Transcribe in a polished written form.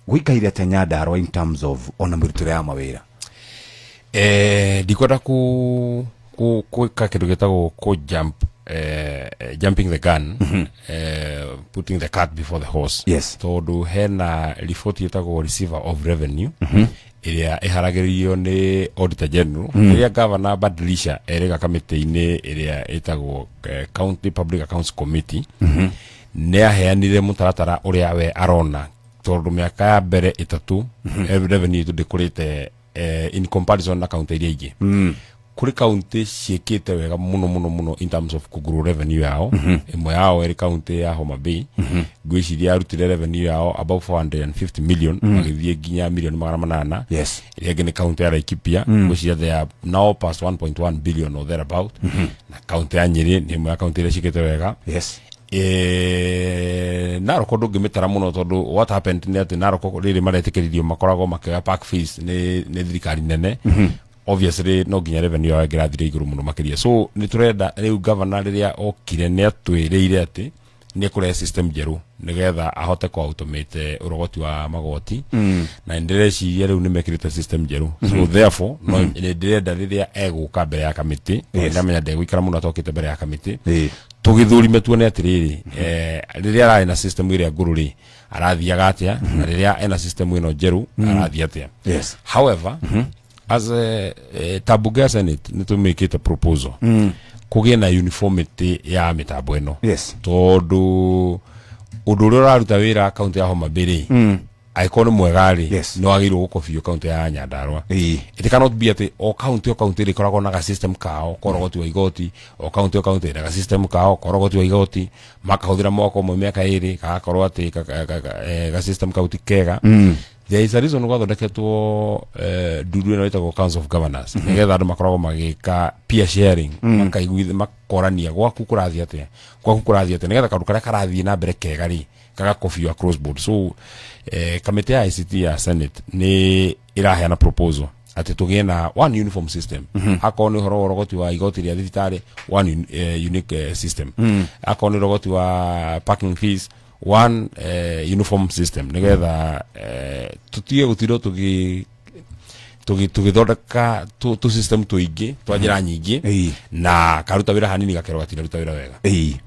gwikaire atĩa Nyandarua in terms of ona mirutire ya mawira? Ndikwenda ku kindu gitagwo ku jumping the gun, putting the cart before the horse. Yes. Tondu hena report yetagwo receiver of revenue iria iharagiririo ni auditor general iria governor badilisha erega kamiti-ini iria itagwo county public accounts committee ne aheanire mutaratara uria we arona tondu miaka ya mbere itatu revenue tudikurite in comparison na county iria ingi kuri county ciekite wega muno in terms of kuguru revenue yao imwe yao eri county ya Homa Bay gwiciria arutire revenue yao above 450 million magithie ginya million 800. Yes. Iria ngene county ya Laikipia gwiciria they are now past 1.1 billion or thereabout na county ya Nyeri ni imwe ya county iria ciekite wega. Yes. Naroko ndungimitara muno tondu what happened ni ati Naroko riri maretikiririo makorago makega park fees ni thirikari nene. Obviously no ginya revenue ya grathire iguru muno makiria, so ni turenda riu governor riria okire ni atwiriire ati ni kure system jeru nigetha ahote ko automate urogoti wa magoti na ndireciria riu ni mekirite system jeru. So therefore no ndirenda riria eguka mbere ya committee na menya ndegwikara muno atokite mbere ya committee tugithurime tuone atiriri riria ari na system iria ngururi arathiaga atia na riria ena system ino jeru arathia atia. Yes. However as a Tabuga Senate nitumikite a proposal kugie na uniformity ya mitambo eno. Yes. Tondu undu ria raruta wira county ya Homa Bay aikoni mwegari. Yes. No agirwo gukobio county ya Nyandarua. It cannot be at o county rikoragwo na system kao korogoti wa igoti o county na system kao korogoti wa igoti makahuthira moko mo miaka iri kagakorwo ati ga system kauti kega. There is a reason why thondeketwo ndudu ino itagwo Council of Governors nigetha andu makoragwo magika peer sharing makaiguithia makorania gwaku kurathia atia nigetha kandu karia karathie na mbere kega ri kagakobio across board. So committee ya ICT ya Senate ni iraheana proposal ati tugie na one uniform system akoni horo rogoti wa igoti ria thirikari one unique system akoni rogoti wa parking fees one uniform system nigetha tutie gutiro tugithondeka tu system tuingi twa njira nyingi na karuta wira hanini gakero gatira ruta wira wega.